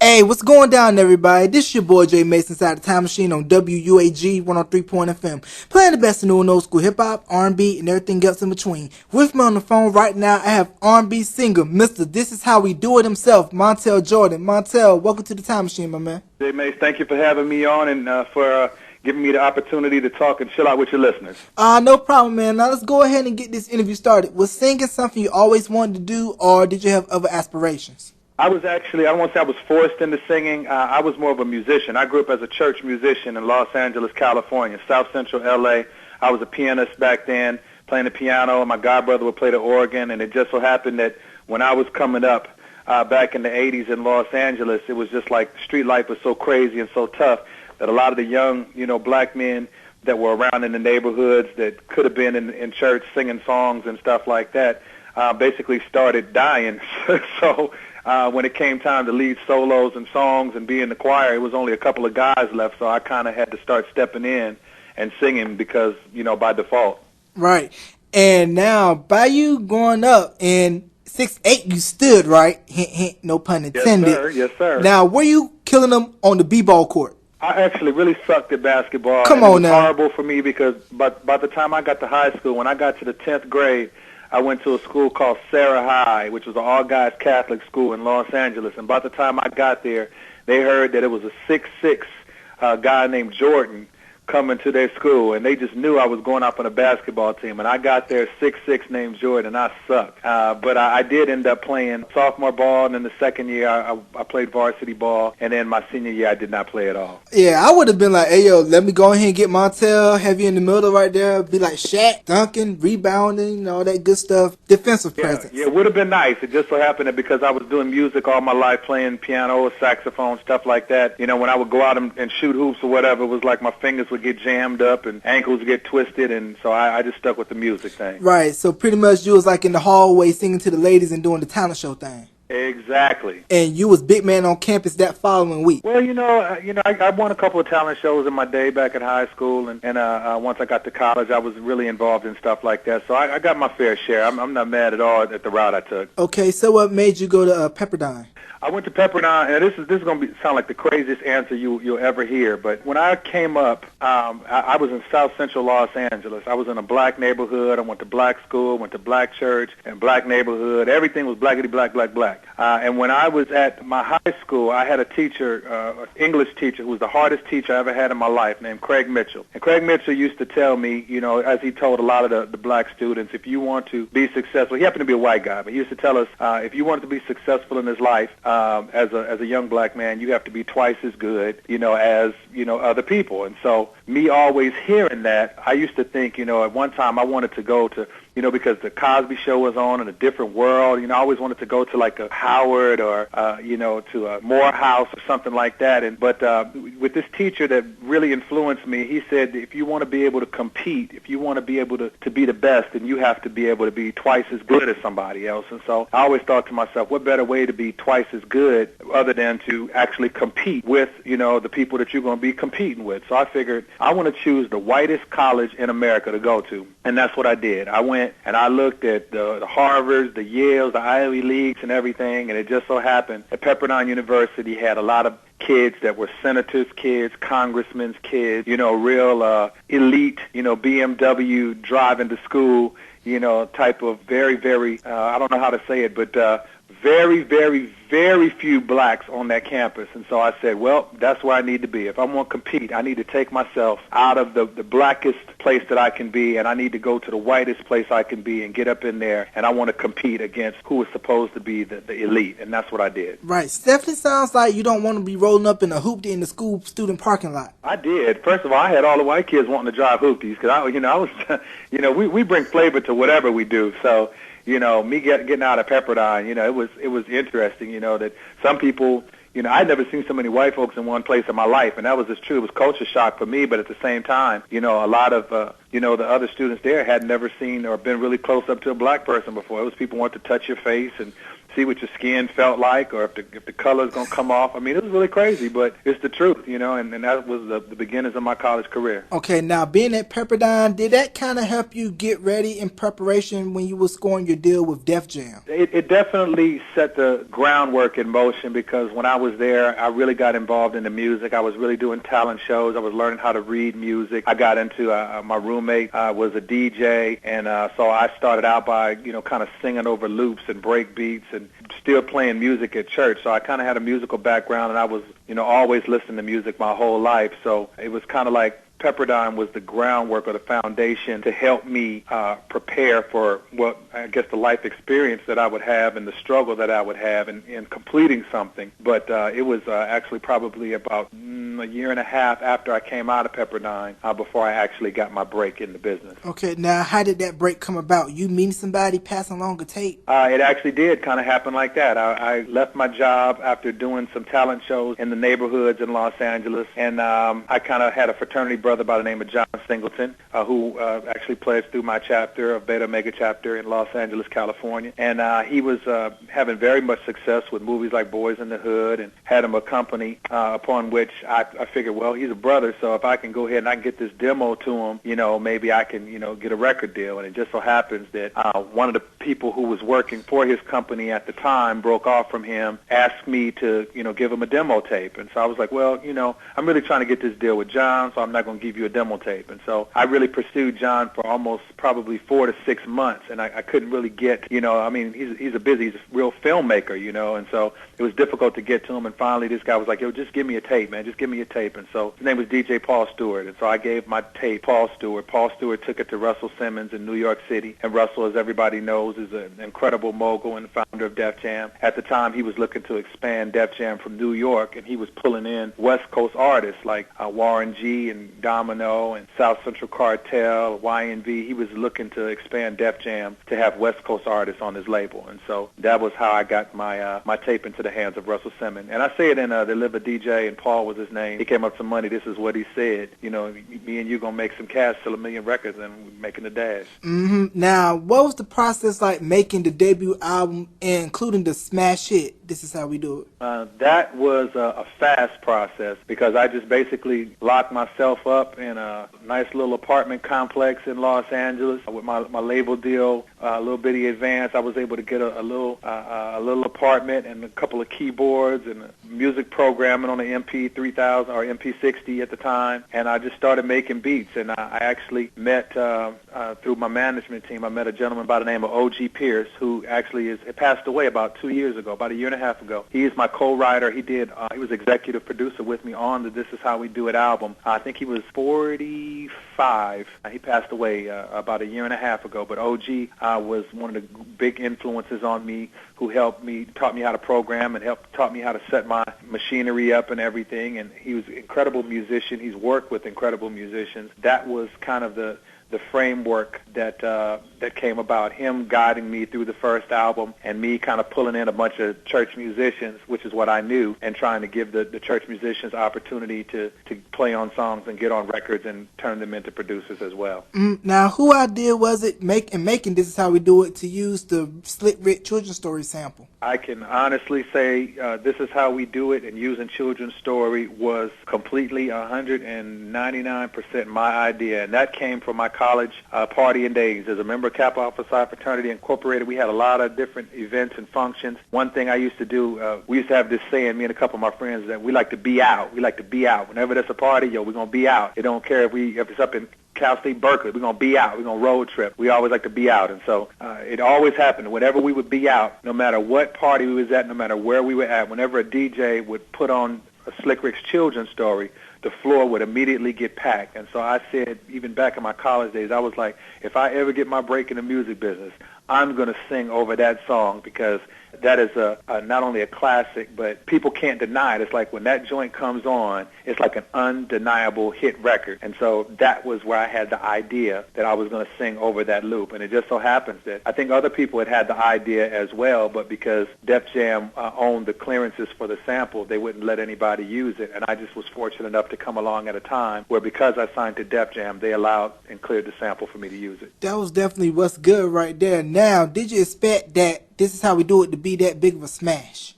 Hey, what's going down, everybody? This is your boy Jay Mason inside the Time Machine on WUAG-103.FM, playing the best of new and old school hip-hop, R&B, and everything else in between. With me on the phone right now, I have R&B singer, Mr. This Is How We Do It himself, Montell Jordan. Montell, welcome to the Time Machine, my man. Jay Mason, thank you for having me on and for giving me the opportunity to talk and chill out with your listeners. No problem, man. Now let's go ahead and get this interview started. Was singing something you always wanted to do, or did you have other aspirations? I was actually, I don't want to say I was forced into singing. I was more of a musician. I grew up as a church musician in Los Angeles, California, South Central L.A. I was a pianist back then, playing the piano, and my godbrother would play the organ, and it just so happened that when I was coming up back in the 80s in Los Angeles, it was just like street life was so crazy and so tough that a lot of the young, black men that were around in the neighborhoods that could have been in church singing songs and stuff like that basically started dying. So when it came time to lead solos and songs and be in the choir, it was only a couple of guys left, so I kind of had to start stepping in and singing because, by default. Right. And now, by you growing up in 6'8", you stood, right? Hint, hint, no pun intended. Yes, sir. Yes, sir. Now, were you killing them on the b-ball court? I actually really sucked at basketball. Come on now. It was horrible for me because by the time I got to high school, when I got to the 10th grade, I went to a school called Sarah High, which was an all-guys Catholic school in Los Angeles. And by the time I got there, they heard that it was a 6'6" guy named Jordan coming to their school, and they just knew I was going up on a basketball team. And I got there 6'6" named Jordan, and I sucked. But I did end up playing sophomore ball, and then the second year I played varsity ball, and then my senior year I did not play at all. Yeah, I would have been like, hey, yo, let me go ahead and get Montell heavy in the middle right there, be like Shaq, dunking, rebounding, all that good stuff, defensive presence. Yeah, it would have been nice. It just so happened that because I was doing music all my life, playing piano, saxophone, stuff like that, when I would go out and shoot hoops or whatever, it was like my fingers would get jammed up and ankles would get twisted, and so I just stuck with the music thing. Right, so pretty much you was like in the hallway singing to the ladies and doing the talent show thing. Exactly. And you was big man on campus that following week. Well, I won a couple of talent shows in my day back at high school, and once I got to college, I was really involved in stuff like that. So I got my fair share. I'm not mad at all at the route I took. Okay, so what made you go to Pepperdine? I went to Pepperdine, and this is going to sound like the craziest answer you'll ever hear. But when I came up, I was in South Central Los Angeles. I was in a black neighborhood. I went to black school, went to black church, and black neighborhood. Everything was blackity black, black, black. And when I was at my high school, I had a teacher, an English teacher, who was the hardest teacher I ever had in my life, named Craig Mitchell. And Craig Mitchell used to tell me, as he told a lot of the black students, if you want to be successful, he happened to be a white guy, but he used to tell us, if you wanted to be successful in this life, as a young black man, you have to be twice as good, as other people. And so me always hearing that, I used to think, at one time I wanted to go to, because the Cosby Show was on in a different world. I always wanted to go to like a Howard or, to a Morehouse or something like that. But with this teacher that really influenced me, he said, if you want to be able to compete, if you want to be able to be the best, then you have to be able to be twice as good as somebody else. And so I always thought to myself, what better way to be twice as good other than to actually compete with, the people that you're going to be competing with. So I figured I want to choose the whitest college in America to go to. And that's what I did. I went and I looked at the Harvards, the Yales, the Ivy Leagues and everything, and it just so happened that Pepperdine University had a lot of kids that were senators' kids, congressmen's kids, real elite, BMW driving to school, type of very, very, I don't know how to say it, but very, very, very few blacks on that campus. And so I said, well, that's where I need to be. If I want to compete, I need to take myself out of the blackest place that I can be, and I need to go to the whitest place I can be and get up in there, and I want to compete against who is supposed to be the elite, and that's what I did. Right. Definitely sounds like you don't want to be rolling up in a hoopty in the school student parking lot. I did. First of all, I had all the white kids wanting to drive hoopties because I was, we bring flavor to whatever we do. So, me getting out of Pepperdine, it was interesting, that some people, I'd never seen so many white folks in one place in my life, and that was just true. It was culture shock for me, but at the same time, a lot of, the other students there had never seen or been really close up to a black person before. It was people wanted to touch your face and see what your skin felt like, or if the color's gonna come off. I mean, it was really crazy, but it's the truth, you know. And that was the beginnings of my college career. Okay, now being at Pepperdine, did that kind of help you get ready in preparation when you were scoring your deal with Def Jam? It definitely set the groundwork in motion, because when I was there, I really got involved in the music. I was really doing talent shows. I was learning how to read music. I got into my roommate was a DJ, and so I started out by kind of singing over loops and break beats and still playing music at church. So I kind of had a musical background, and I was always listening to music my whole life. So it was kind of like Pepperdine was the groundwork or the foundation to help me prepare for what I guess the life experience that I would have and the struggle that I would have in completing something. But it was actually probably about a year and a half after I came out of Pepperdine before I actually got my break in the business. Okay, now how did that break come about? You meeting somebody, passing along a tape? It actually did kind of happen like that. I left my job after doing some talent shows in the neighborhoods in Los Angeles, and I kind of had a fraternity brother by the name of John Singleton, who actually pledged through my chapter of Beta Omega chapter in Los Angeles, California. And he was having very much success with movies like Boys in the Hood, and had him a company upon which I figured, well, he's a brother, so if I can go ahead and I can get this demo to him, maybe I can, get a record deal. And it just so happens that one of the people who was working for his company at the time broke off from him, asked me to, give him a demo tape. And so I was like, well, I'm really trying to get this deal with John, so I'm not going to give you a demo tape. And so I really pursued John for almost probably 4 to 6 months, and I couldn't really get, he's a real filmmaker, and so it was difficult to get to him. And finally this guy was like, yo, just give me a tape, man, just give me a tape. And so his name was DJ Paul Stewart, and so I gave my tape Paul Stewart. Paul Stewart took it to Russell Simmons in New York City, and Russell, as everybody knows, is an incredible mogul and founder of Def Jam. At the time, he was looking to expand Def Jam from New York, and he was pulling in West Coast artists like Warren G and Domino and South Central Cartel, YNV. He was looking to expand Def Jam to have West Coast artists on his label, and so that was how I got my my tape into the hands of Russell Simmons. And I say it in the Live a DJ, and Paul was his name. He came up with some money. This is what he said. Me and you gonna make some cash, sell 1 million records, and we're making the dash. Now, what was the process like making the debut album, including the smash hit, This Is How We Do It? That was a fast process, because I just basically locked myself up in a nice little apartment complex in Los Angeles with my label deal, a little bitty advance. I was able to get a little apartment and a couple of keyboards and music programming on the MP3000 or MP60 at the time, and I just started making beats. And I actually met through my management team. I met a gentleman by the name of O.G. Pierce, who actually passed away about 2 years ago, about a year and a half ago. He is my co-writer. He was executive producer with me on the This Is How We Do It album. I think he was 45. He passed away about a year and a half ago. But O.G. was one of the big influences on me, who taught me how to program, and taught me how to set my machinery up and everything. And he was an incredible musician. He's worked with incredible musicians. That was kind of the framework that came about, him guiding me through the first album, and me kind of pulling in a bunch of church musicians, which is what I knew, and trying to give the church musicians opportunity to play on songs and get on records and turn them into producers as well. Now, who idea was it making This Is How We Do It to use the Slick Rick children's story sample? I can honestly say This Is How We Do It and using children's story was completely 199% my idea, and that came from my college partying days. As a member of Kappa Alpha Psi Fraternity Incorporated, we had a lot of different events and functions. One thing I used to do, we used to have this saying, me and a couple of my friends, that we like to be out. We like to be out. Whenever there's a party, we're going to be out. It don't care if it's up in Cal State Berkeley, we're going to be out. We're going to road trip. We always like to be out. And so it always happened. Whenever we would be out, no matter what party we was at, no matter where we were at, whenever a DJ would put on a Slick Rick's children's story, the floor would immediately get packed. And so I said, even back in my college days, I was like, if I ever get my break in the music business, I'm going to sing over that song, because that is not only a classic, but people can't deny it. It's like when that joint comes on, it's like an undeniable hit record. And so that was where I had the idea that I was going to sing over that loop. And it just so happens that I think other people had the idea as well, but because Def Jam owned the clearances for the sample, they wouldn't let anybody use it. And I just was fortunate enough to come along at a time where, because I signed to Def Jam, they allowed and cleared the sample for me to use it. That was definitely what's good right there. now, did you expect that this is how we do it to be that big of a smash?